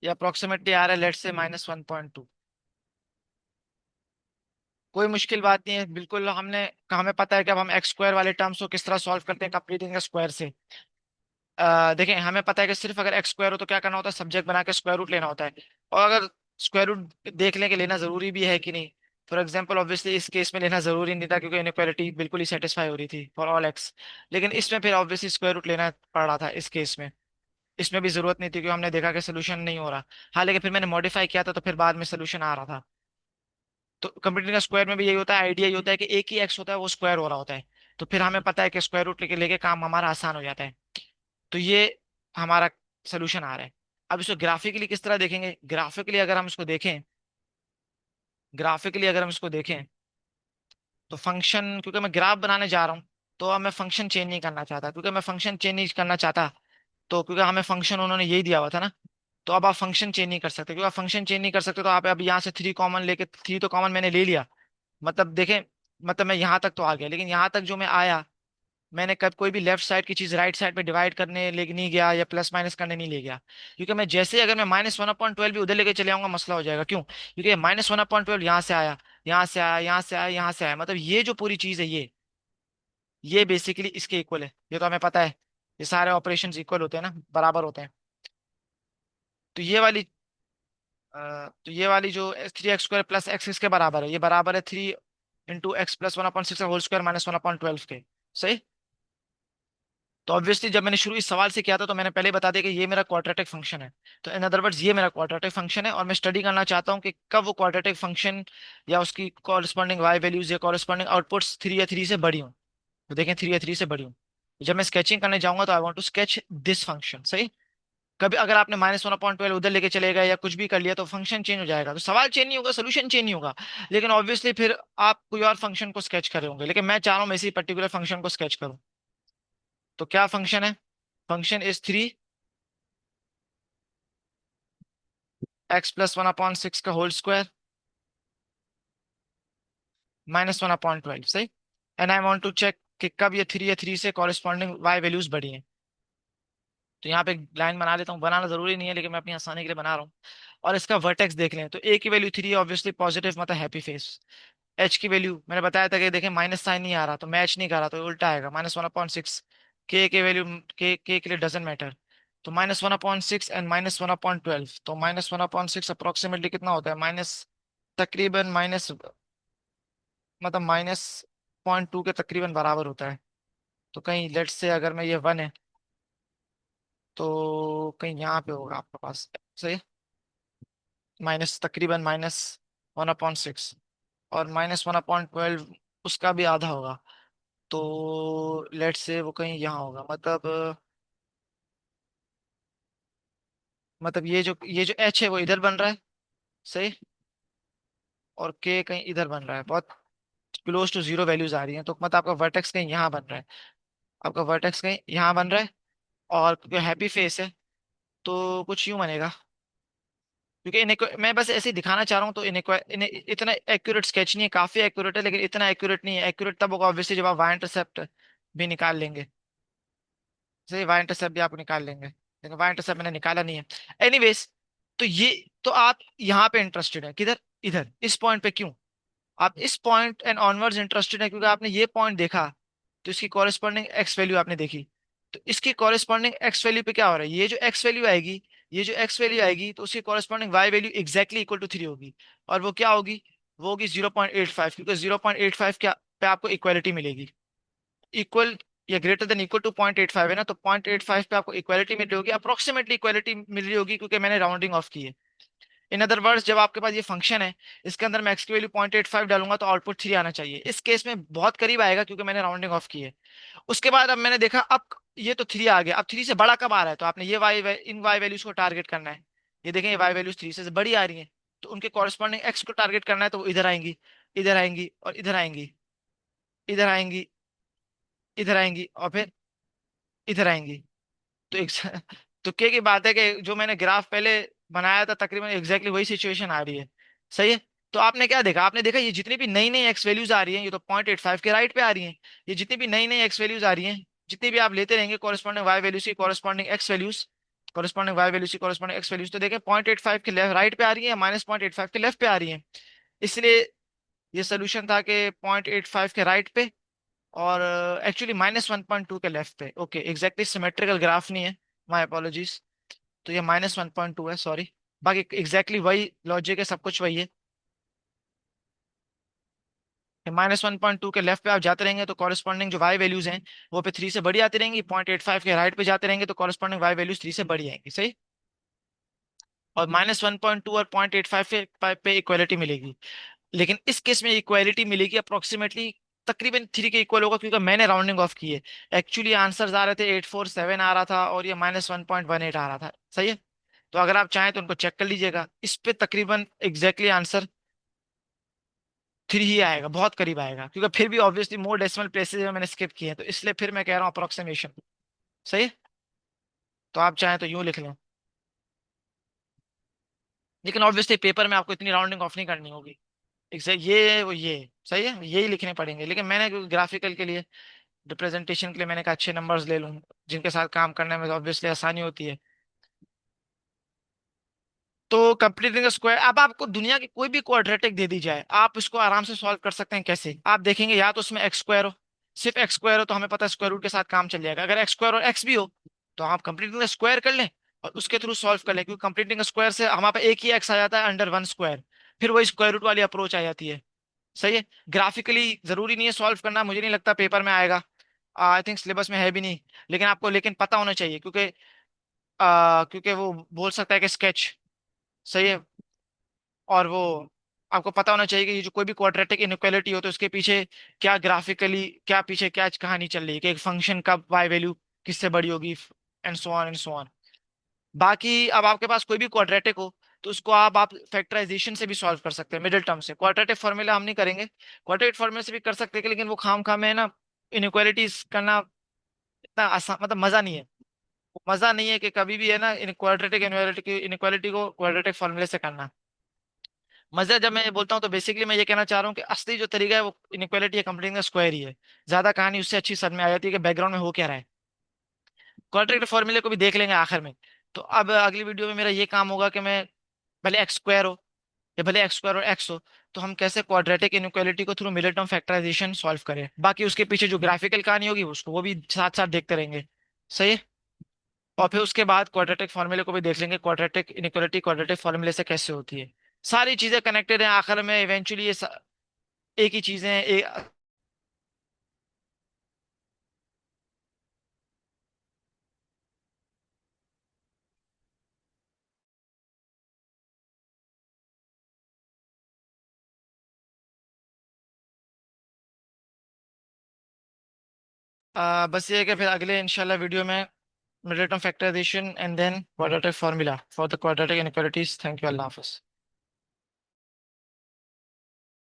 ये अप्रोक्सीमेटली आ रहा है लेट से -1.2। कोई मुश्किल बात नहीं है, बिल्कुल हमने, हमें पता है कि अब हम एक्स स्क्वायर वाले टर्म्स को किस तरह सॉल्व करते हैं कंप्लीटिंग स्क्वायर से। देखें, हमें पता है कि सिर्फ अगर एक्स स्क्वायर हो तो क्या करना होता है, सब्जेक्ट बना के स्क्वायर रूट लेना होता है। और अगर स्क्वायर रूट देख लें कि लेना जरूरी भी है कि नहीं। फॉर एग्जाम्पल ऑब्वियसली इस केस में लेना जरूरी नहीं था क्योंकि इनइक्वालिटी बिल्कुल ही सेटिस्फाई हो रही थी फॉर ऑल एक्स। लेकिन इसमें फिर ऑब्वियसली स्क्वायर रूट लेना पड़ रहा था इस केस में। इसमें भी जरूरत नहीं थी क्योंकि हमने देखा कि सोल्यूशन नहीं हो रहा। हाँ, लेकिन फिर मैंने मॉडिफाई किया था तो फिर बाद में सोल्यूशन आ रहा था। तो कंप्यूटर का स्क्वायर में भी यही होता है, आइडिया ये होता है कि एक ही एक्स होता है वो स्क्वायर हो रहा होता है। तो फिर हमें पता है कि स्क्वायर रूट लेके लेके काम हमारा आसान हो जाता है। तो ये हमारा सोल्यूशन आ रहा है। अब इसको ग्राफिकली किस तरह देखेंगे, ग्राफिकली अगर हम इसको देखें तो फंक्शन, क्योंकि मैं ग्राफ बनाने जा रहा हूँ, तो अब मैं फंक्शन चेंज नहीं करना चाहता, क्योंकि मैं फंक्शन चेंज नहीं करना चाहता। तो क्योंकि हमें फंक्शन उन्होंने यही दिया हुआ था ना, तो अब आप फंक्शन चेंज नहीं कर सकते, क्योंकि आप फंक्शन चेंज नहीं कर सकते तो आप अब यहाँ से 3 कॉमन लेके, 3 तो कॉमन मैंने ले लिया। मतलब देखें, मतलब मैं यहाँ तक तो आ गया, लेकिन यहाँ तक जो मैं आया, मैंने कब कोई भी लेफ्ट साइड की चीज राइट साइड पे डिवाइड करने ले नहीं गया या प्लस माइनस करने नहीं ले गया। क्योंकि मैं जैसे ही अगर मैं -1/12 भी उधर लेके चले आऊंगा मसला हो जाएगा, क्यों, क्योंकि -1/12 यहाँ से आया, यहाँ से आया, यहाँ से आया, यहाँ से आया, मतलब ये जो पूरी चीज है ये बेसिकली इसके इक्वल है, ये तो हमें पता है। ये सारे ऑपरेशन इक्वल होते हैं ना, बराबर होते हैं। तो ये वाली जो 3x² + x इसके बराबर है, ये बराबर है 3 × x + 1/6 होल स्क्वायर -1/12 के, सही। तो ऑब्वियसली जब मैंने शुरू इस सवाल से किया था तो मैंने पहले ही बता दिया कि ये मेरा क्वाड्रेटिक फंक्शन है। तो इन अदर वर्ड्स ये मेरा क्वाड्रेटिक फंक्शन है और मैं स्टडी करना चाहता हूँ कि कब वो क्वाड्रेटिक फंक्शन या उसकी कॉरस्पॉन्डिंग वाई वैल्यूज या कॉरस्पॉन्डिंग आउटपुट्स 3 या 3 से बड़ी हूँ। तो देखें 3 या 3 से बड़ी हूँ। जब मैं स्केचिंग करने जाऊंगा तो I want to sketch this function, सही। कभी अगर आपने -1/12 उधर लेके चले गए या कुछ भी कर लिया तो फंक्शन चेंज हो जाएगा, तो सवाल चेंज नहीं होगा, सोल्यूशन चेंज नहीं होगा। लेकिन ऑब्वियसली फिर आप कोई और फंक्शन को स्केच कर रहे होंगे, लेकिन मैं चाह रहा हूँ मैं इसी पर्टिकुलर फंक्शन को स्केच करूँ। तो क्या फंक्शन है, फंक्शन इज 3 x + 1/6 का होल स्क्वायर -1/12 सही। And I want to check कि कब ये थ्री या थ्री से कॉरेस्पॉन्डिंग वाई वैल्यूज बढ़ी हैं। तो यहाँ पे एक लाइन बना लेता हूँ, बनाना जरूरी नहीं है लेकिन मैं अपनी आसानी के लिए बना रहा हूँ। और इसका वर्टेक्स देख लें तो ए की वैल्यू 3 है, ऑब्वियसली पॉजिटिव मतलब हैप्पी फेस। एच की वैल्यू मैंने बताया था कि देखें माइनस साइन नहीं आ रहा तो मैच नहीं कर रहा, तो उल्टा आएगा -1/6। के वैल्यू के लिए डजेंट मैटर। तो -1/6 एंड -1/12, तो -1/6 अप्रोक्सीमेटली कितना होता है, माइनस तकरीबन माइनस मतलब -0.2 के तकरीबन बराबर होता है। तो कहीं लेट्स से अगर मैं ये 1 है तो कहीं यहाँ पे होगा आपके पास, सही। माइनस तकरीबन -1/6 और -1/12 उसका भी आधा होगा। तो लेट्स से वो कहीं यहाँ होगा, मतलब ये जो एच है वो इधर बन रहा है, सही। और के कहीं इधर बन रहा है, बहुत क्लोज टू जीरो वैल्यूज आ रही हैं, तो मतलब आपका वर्टेक्स कहीं यहाँ बन रहा है। आपका वर्टेक्स कहीं यहाँ बन रहा है। और क्योंकि हैप्पी फेस है तो कुछ यूं बनेगा। क्योंकि मैं बस ऐसे ही दिखाना चाह रहा हूँ, तो इन्हें इतना एक्यूरेट स्केच नहीं है, काफी एक्यूरेट है लेकिन इतना एक्यूरेट नहीं है। एक्यूरेट तब होगा ऑब्वियसली जब आप वाई इंटरसेप्ट भी निकाल लेंगे, सही। वाई इंटरसेप्ट भी आप निकाल लेंगे लेकिन वाई इंटरसेप्ट मैंने निकाला नहीं है। एनीवेज, तो ये, तो आप यहाँ पे इंटरेस्टेड है किधर, इधर इस पॉइंट पे क्यों? आप इस पॉइंट एंड ऑनवर्ड्स इंटरेस्टेड है क्योंकि आपने ये पॉइंट देखा, तो इसकी कॉरेस्पॉन्डिंग एक्स वैल्यू आपने देखी। तो इसकी कॉरेस्पॉन्डिंग एक्स वैल्यू पे क्या हो रहा है, ये जो एक्स वैल्यू आएगी, ये जो एक्स वैल्यू आएगी तो उसकी corresponding y value exactly equal to 3 होगी। और वो क्या होगी, वो होगी 0.85, क्योंकि 0.85 क्या पे आपको इक्वालिटी मिलेगी। इक्वल या ग्रेटर देन इक्वल टू 0.85 है ना, तो 0.85 पे आपको इक्वालिटी मिल रही होगी, अप्रोक्सीमेटली इक्वालिटी मिल रही होगी क्योंकि मैंने राउंडिंग ऑफ की है। इन अदर वर्ड्स, जब आपके पास ये फंक्शन है, इसके अंदर मैं एक्स की वैल्यू 0.85 डालूंगा तो आउटपुट 3 आना चाहिए। इस केस में बहुत करीब आएगा क्योंकि मैंने राउंडिंग ऑफ की है। उसके बाद अब मैंने देखा, अब ये तो 3 आ गया, अब 3 से बड़ा कब आ रहा है, तो आपने ये इन वाई वैल्यूज को टारगेट करना है। ये देखें, ये वाई वैल्यूज 3 से बड़ी आ रही हैं, तो उनके कॉरेस्पॉन्डिंग एक्स को टारगेट करना है, तो वो इधर आएंगी, इधर आएंगी और इधर आएंगी, इधर आएंगी, इधर आएंगी और फिर इधर आएंगी। तो एक तुक्के की बात है कि जो मैंने ग्राफ पहले बनाया था तकरीबन एग्जैक्टली वही सिचुएशन आ रही है, सही है। तो आपने क्या देखा, आपने देखा ये जितनी भी नई नई एक्स वैल्यूज आ रही हैं ये तो 0.85 के राइट पे आ रही हैं। ये जितनी भी नई नई एक्स वैल्यूज आ रही हैं, जितनी भी आप लेते रहेंगे कॉरेस्पॉन्डिंग वाई वैल्यूज की corresponding x values, corresponding y values की कॉरेस्पॉन्डिंग एक्स वैल्यूज, तो देखें 0.85 के लेफ्ट राइट पे आ रही है, -0.85 के लेफ्ट पे आ रही है। इसलिए ये सोल्यूशन था कि 0.85 के राइट पे और एक्चुअली -1.2 के लेफ्ट पे। ओके, एग्जैक्टली सिमेट्रिकल ग्राफ नहीं है, माय अपोलॉजीज। तो ये -1.2 है, सॉरी। बाकी एग्जैक्टली वही लॉजिक है, सब कुछ वही है। -1.2 के लेफ्ट पे आप जाते रहेंगे तो कॉरेस्पॉन्डिंग जो वाई वैल्यूज हैं वो पे 3 से बड़ी आती रहेंगी, 0.85 के राइट पे जाते रहेंगे तो कॉरेस्पॉन्डिंग वाई वैल्यूज 3 से बड़ी आएंगी, सही। और -1.2 और 0.85 पे इक्वालिटी मिलेगी। लेकिन इस केस में इक्वालिटी मिलेगी अप्रोक्सीमेटली तकरीबन 3 के इक्वल होगा क्योंकि मैंने राउंडिंग ऑफ की है। एक्चुअली आंसर्स आ रहे थे 847 आ रहा था और ये -1.18 आ रहा था, सही है। तो अगर आप चाहें तो उनको चेक कर लीजिएगा, इस पे तकरीबन एग्जैक्टली आंसर 3 ही आएगा, बहुत करीब आएगा क्योंकि फिर भी ऑब्वियसली मोर डेसिमल प्लेसेस में मैंने स्किप किए हैं, तो इसलिए फिर मैं कह रहा हूँ अप्रोक्सीमेशन, सही है। तो आप चाहें तो यूं लिख लें, लेकिन ऑब्वियसली पेपर में आपको इतनी राउंडिंग ऑफ नहीं करनी होगी। एग्जैक्ट ये वो ये सही है, यही लिखने पड़ेंगे, लेकिन मैंने ग्राफिकल के लिए, रिप्रेजेंटेशन के लिए मैंने कहा अच्छे नंबर्स ले लूं जिनके साथ काम करने में ऑब्वियसली आसानी होती है। तो कंप्लीटिंग स्क्वायर, अब आपको दुनिया की कोई भी क्वाड्रेटिक दे दी जाए आप इसको आराम से सॉल्व कर सकते हैं। कैसे आप देखेंगे, या तो उसमें एक्स स्क्वायर हो, सिर्फ एक्स स्क्वायर हो तो हमें पता है स्क्वायर रूट के साथ काम चल जाएगा। अगर एक्स स्क्वायर और एक्स भी हो तो आप कंप्लीटिंग स्क्वायर कर लें और उसके थ्रू सॉल्व कर लें, क्योंकि कंप्लीटिंग स्क्वायर से हमारे पास एक ही एक्स आ जाता है अंडर वन स्क्वायर, फिर वही स्क्वायर रूट वाली अप्रोच आ जाती है, सही है। ग्राफिकली जरूरी नहीं है सॉल्व करना, मुझे नहीं लगता पेपर में आएगा, आई थिंक सिलेबस में है भी नहीं। लेकिन आपको लेकिन पता होना चाहिए क्योंकि वो बोल सकता है कि स्केच, सही है। और वो आपको पता होना चाहिए कि ये जो कोई भी क्वाड्रेटिक इनइक्वालिटी हो तो उसके पीछे क्या ग्राफिकली, क्या पीछे क्या कहानी चल रही है कि एक फंक्शन का वाई वैल्यू किससे बड़ी होगी, and so on and so on. बाकी अब आपके पास कोई भी क्वाड्रेटिक हो तो उसको आप फैक्टराइजेशन से भी सॉल्व कर सकते हैं, मिडिल टर्म से। क्वाड्रेटिक फॉर्मूला हम नहीं करेंगे, क्वाड्रेटिक फॉर्मूला से भी कर सकते हैं लेकिन वो खाम खाम है ना, इनइक्वालिटीज करना इतना आसान, मतलब मजा नहीं है। मजा नहीं है कि कभी भी है ना इन क्वाड्रेटिक इनइक्वालिटी को क्वाड्रेटिक फॉर्मूले से करना। मजे जब मैं ये बोलता हूँ तो बेसिकली मैं ये कहना चाह रहा हूँ कि असली जो तरीका है वो इनइक्वालिटी कंप्लीटिंग द स्क्वायर ही है। ज्यादा कहानी उससे अच्छी समझ में आ जाती है कि बैकग्राउंड में हो क्या रहा है। क्वाड्रेटिक फॉर्मूले को भी देख लेंगे आखिर में। तो अब अगली वीडियो में मेरा ये काम होगा कि मैं, भले एक्स स्क्वायर हो या भले एक्स स्क्वायर और एक्स हो, तो हम कैसे क्वाड्रेटिक इनइक्वालिटी को through middle term factorization solve करें। बाकी उसके पीछे जो ग्राफिकल कहानी होगी उसको वो भी साथ साथ देखते रहेंगे। सही है। और फिर उसके बाद क्वाड्रेटिक फॉर्मूले को भी देख लेंगे, क्वाड्रेटिक इनइक्वालिटी क्वाड्रेटिक फॉर्मूले से कैसे होती है। सारी चीजें कनेक्टेड हैं आखिर में, इवेंचुअली ये एक ही चीजें हैं। बस ये है कि फिर अगले इंशाल्लाह वीडियो में middle term factorization and then quadratic formula for the quadratic inequalities. Thank you, अल्लाह हाफिज।